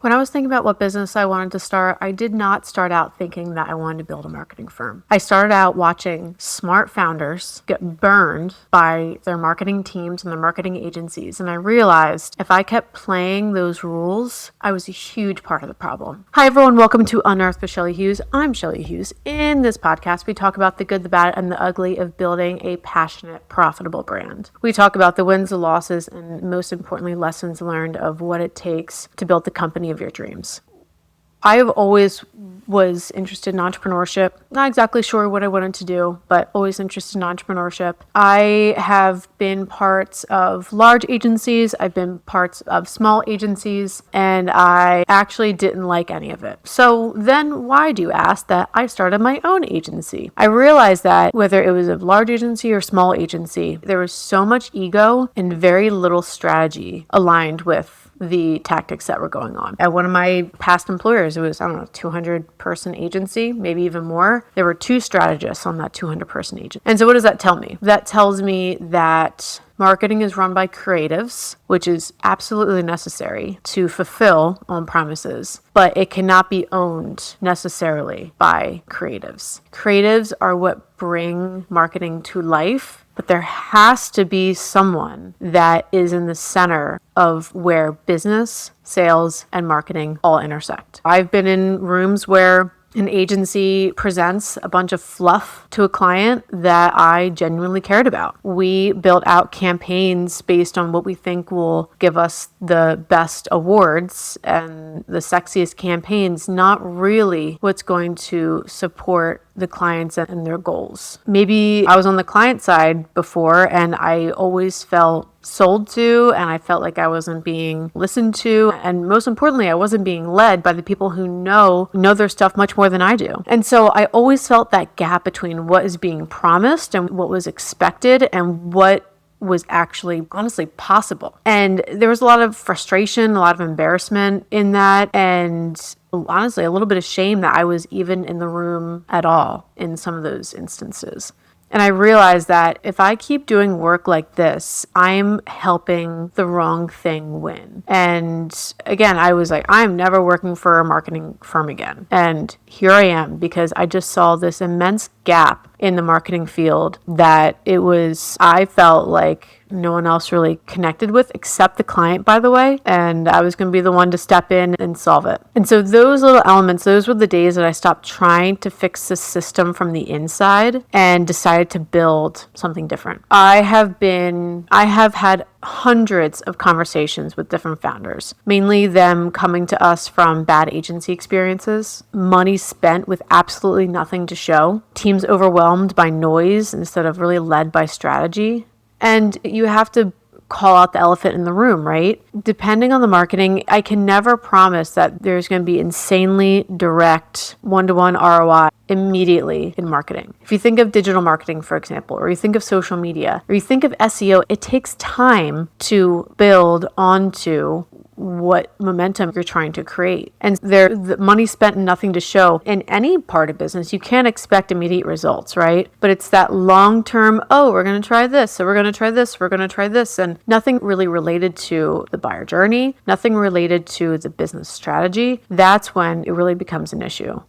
When I was thinking about what business I wanted to start, I did not start out thinking that I wanted to build a marketing firm. I started out watching smart founders get burned by their marketing teams and their marketing agencies. And I realized if I kept playing those rules, I was a huge part of the problem. Hi, everyone. Welcome to Unearth with Shelly Hughes. I'm Shelly Hughes. In this podcast, we talk about the good, the bad, and the ugly of building a passionate, profitable brand. We talk about the wins, the losses, and most importantly, lessons learned of what it takes to build the company of your dreams. I have always was interested in entrepreneurship. Not exactly sure what I wanted to do, but always interested in entrepreneurship. I have been parts of large agencies. I've been parts of small agencies, and I actually didn't like any of it. So then why do you ask that I started my own agency? I realized that whether it was a large agency or small agency, there was so much ego and very little strategy aligned with the tactics that were going on. At one of my past employers, it was, 200 person agency, maybe even more. There were 2 strategists on that 200 person agency. And so what does that tell me? That tells me that marketing is run by creatives, which is absolutely necessary to fulfill on promises, but it cannot be owned necessarily by creatives. Creatives are what bring marketing to life, but there has to be someone that is in the center of where business, sales, and marketing all intersect. I've been in rooms where an agency presents a bunch of fluff to a client that I genuinely cared about. We built out campaigns based on what we think will give us the best awards and the sexiest campaigns, not really what's going to support the clients and their goals. Maybe I was on the client side before and I always felt sold to, and I felt like I wasn't being listened to, and most importantly, I wasn't being led by the people who know their stuff much more than I do. And so I always felt that gap between what is being promised and what was expected and what was actually honestly possible. And there was a lot of frustration, a lot of embarrassment in that, and honestly, a little bit of shame that I was even in the room at all in some of those instances. And I realized that if I keep doing work like this, I'm helping the wrong thing win. And again, I was like, I'm never working for a marketing firm again. And here I am, because I just saw this immense gap in the marketing field that I felt like no one else really connected with except the client, by the way. And I was going to be the one to step in and solve it. And so those little elements, those were the days that I stopped trying to fix the system from the inside and decided to build something different. I have had hundreds of conversations with different founders, mainly them coming to us from bad agency experiences, money spent with absolutely nothing to show, teams overwhelmed by noise instead of really led by strategy. And you have to call out the elephant in the room, right? Depending on the marketing, I can never promise that there's going to be insanely direct one-to-one ROI immediately in marketing. If you think of digital marketing, for example, or you think of social media, or you think of SEO, it takes time to build onto what momentum you're trying to create. And the money spent and nothing to show. In any part of business, you can't expect immediate results, right? But it's that long-term, we're going to try this, so we're going to try this, we're going to try this, and nothing really related to the buyer journey, nothing related to the business strategy. That's when it really becomes an issue.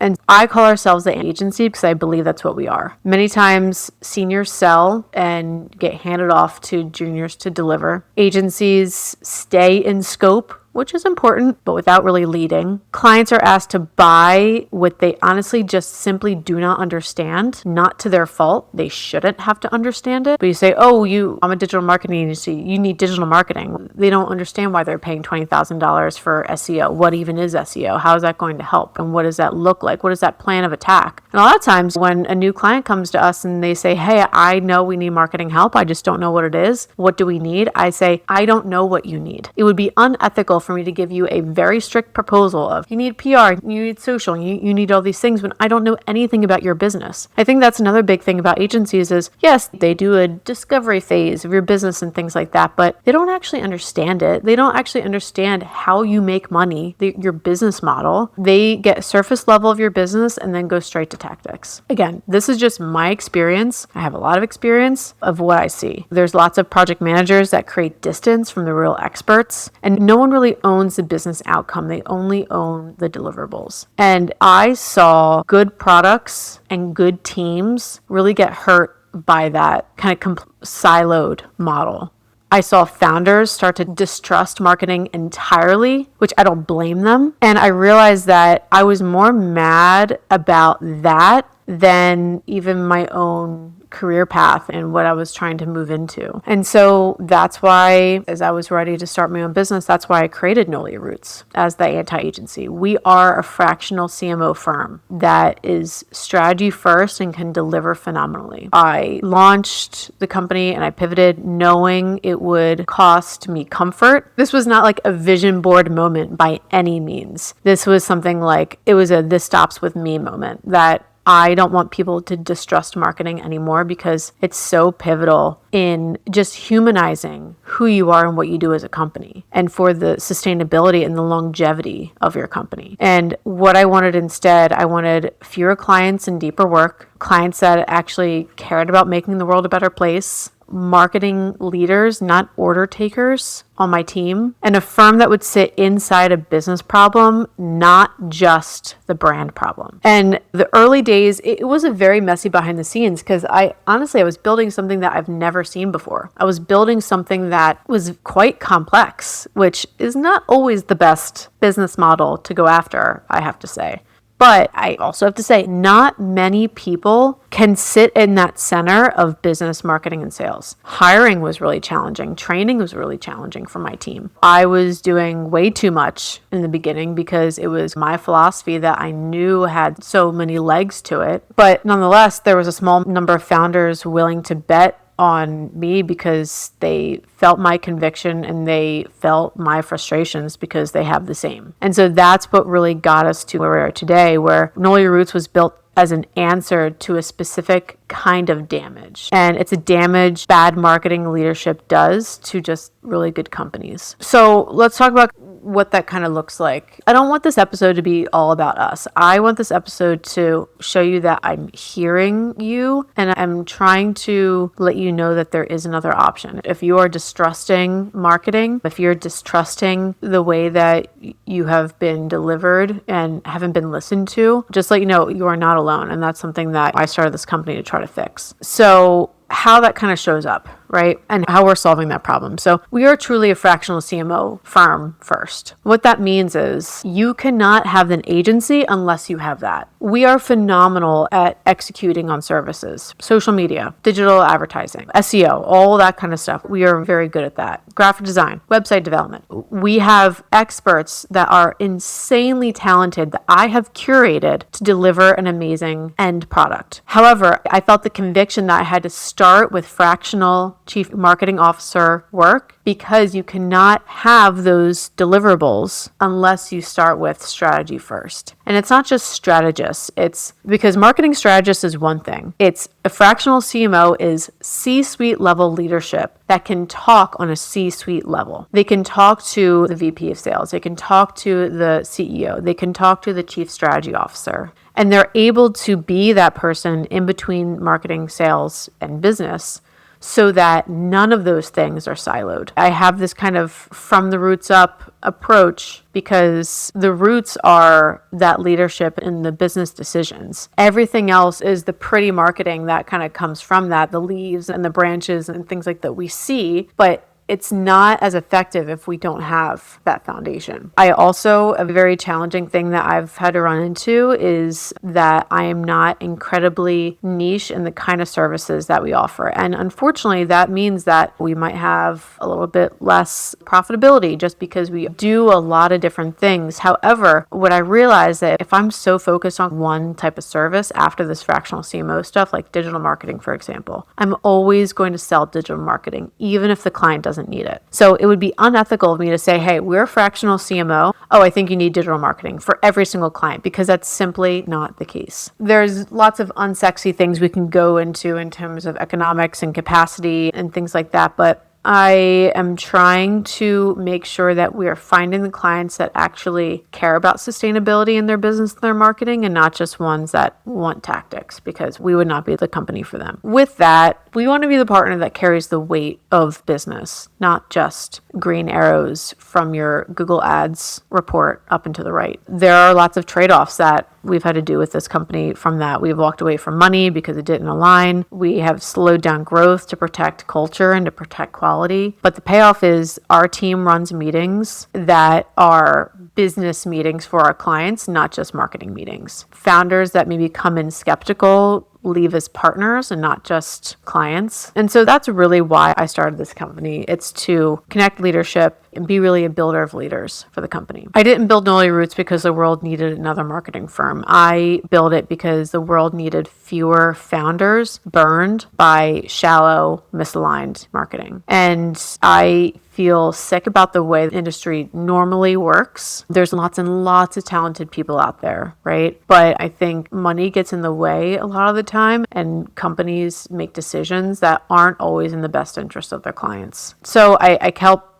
And I call ourselves the agency because I believe that's what we are. Many times seniors sell and get handed off to juniors to deliver. Agencies stay in scope, which is important, but without really leading. Clients are asked to buy what they honestly just simply do not understand, not to their fault. They shouldn't have to understand it. But you say, I'm a digital marketing agency. You need digital marketing. They don't understand why they're paying $20,000 for SEO. What even is SEO? How is that going to help? And what does that look like? What is that plan of attack? And a lot of times when a new client comes to us and they say, hey, I know we need marketing help. I just don't know what it is. What do we need? I say, I don't know what you need. It would be unethical for me to give you a very strict proposal of you need PR, you need social, you need all these things when I don't know anything about your business. I think that's another big thing about agencies is, yes, they do a discovery phase of your business and things like that, but they don't actually understand it. They don't actually understand how you make money, your business model. They get surface level of your business and then go straight to tactics. Again, this is just my experience. I have a lot of experience of what I see. There's lots of project managers that create distance from the real experts, and no one really only owns the business outcome. They only own the deliverables. And I saw good products and good teams really get hurt by that kind of siloed model. I saw founders start to distrust marketing entirely, which I don't blame them. And I realized that I was more mad about that than even my own career path and what I was trying to move into. And so that's why, as I was ready to start my own business, that's why I created Nolia Roots as the anti-agency. We are a fractional CMO firm that is strategy first and can deliver phenomenally. I launched the company and I pivoted knowing it would cost me comfort. This was not like a vision board moment by any means. This was something like, it was a this stops with me moment, that I don't want people to distrust marketing anymore because it's so pivotal in just humanizing who you are and what you do as a company, and for the sustainability and the longevity of your company. And what I wanted instead, I wanted fewer clients and deeper work, clients that actually cared about making the world a better place, marketing leaders, not order takers on my team, and a firm that would sit inside a business problem, not just the brand problem. And the early days, it was a very messy behind the scenes because I was building something that I've never seen before. I was building something that was quite complex, which is not always the best business model to go after, I have to say. But I also have to say, not many people can sit in that center of business, marketing, and sales. Hiring was really challenging. Training was really challenging for my team. I was doing way too much in the beginning because it was my philosophy that I knew had so many legs to it. But nonetheless, there was a small number of founders willing to bet on me because they felt my conviction and they felt my frustrations because they have the same. And so that's what really got us to where we are today, where Nolia Roots was built as an answer to a specific kind of damage. And it's a damage bad marketing leadership does to just really good companies. So let's talk about what that kind of looks like. I don't want this episode to be all about us. I want this episode to show you that I'm hearing you and I'm trying to let you know that there is another option. If you are distrusting marketing, if you're distrusting the way that you have been delivered and haven't been listened to, just let you know you are not alone. And that's something that I started this company to try to fix. So how that kind of shows up, right? And how we're solving that problem. So we are truly a fractional CMO firm first. What that means is you cannot have an agency unless you have that. We are phenomenal at executing on services, social media, digital advertising, SEO, all that kind of stuff. We are very good at that. Graphic design, website development. We have experts that are insanely talented that I have curated to deliver an amazing end product. However, I felt the conviction that I had to start with fractional chief marketing officer work because you cannot have those deliverables unless you start with strategy first. And it's not just strategists. It's because marketing strategist is one thing. It's a fractional CMO is C-suite level leadership that can talk on a C-suite level. They can talk to the VP of sales. They can talk to the CEO. They can talk to the chief strategy officer. And they're able to be that person in between marketing, sales, and business so that none of those things are siloed. I have this kind of from the roots up approach because the roots are that leadership and the business decisions. Everything else is the pretty marketing that kind of comes from that, the leaves and the branches and things like that we see, but it's not as effective if we don't have that foundation. A very challenging thing that I've had to run into is that I am not incredibly niche in the kind of services that we offer. And unfortunately, that means that we might have a little bit less profitability just because we do a lot of different things. However, what I realized that if I'm so focused on one type of service after this fractional CMO stuff, like digital marketing, for example, I'm always going to sell digital marketing, even if the client doesn't need it. So it would be unethical of me to say, hey, we're a fractional CMO. Oh, I think you need digital marketing for every single client, because that's simply not the case. There's lots of unsexy things we can go into in terms of economics and capacity and things like that. But I am trying to make sure that we are finding the clients that actually care about sustainability in their business and their marketing, and not just ones that want tactics, because we would not be the company for them. With that, we want to be the partner that carries the weight of business, not just green arrows from your Google Ads report up and to the right. There are lots of trade-offs that we've had to do with this company from that. We've walked away from money because it didn't align. We have slowed down growth to protect culture and to protect quality. But the payoff is our team runs meetings that are business meetings for our clients, not just marketing meetings. Founders that maybe come in skeptical leave as partners and not just clients. And so that's really why I started this company. It's to connect leadership and be really a builder of leaders for the company. I didn't build Nolia Roots because the world needed another marketing firm. I built it because the world needed fewer founders burned by shallow, misaligned marketing. And I feel sick about the way the industry normally works. There's lots and lots of talented people out there, right? But I think money gets in the way a lot of the time, and companies make decisions that aren't always in the best interest of their clients. So I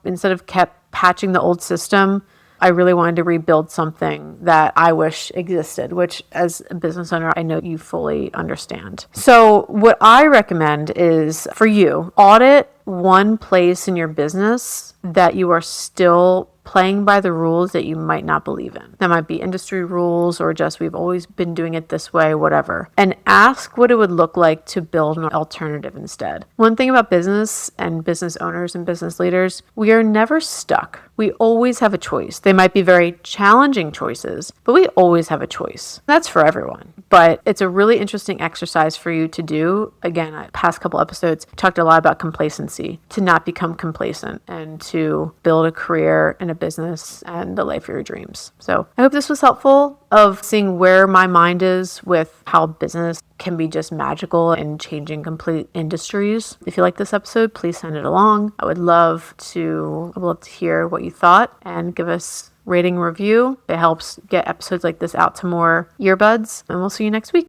instead of kept patching the old system, I really wanted to rebuild something that I wish existed, which as a business owner, I know you fully understand. So what I recommend is for you, audit one place in your business that you are still playing by the rules that you might not believe in. That might be industry rules or just we've always been doing it this way, whatever. And ask what it would look like to build an alternative instead. One thing about business and business owners and business leaders, we are never stuck. We always have a choice. They might be very challenging choices, but we always have a choice. That's for everyone. But it's a really interesting exercise for you to do. Again, past couple episodes talked a lot about complacency, to not become complacent and to build a career and a business and the life of your dreams. So I hope this was helpful of seeing where my mind is with how business can be just magical and changing complete industries. If you like this episode, please send it along. I would love to hear what you thought and give us rating review. It helps get episodes like this out to more earbuds, and we'll see you next week.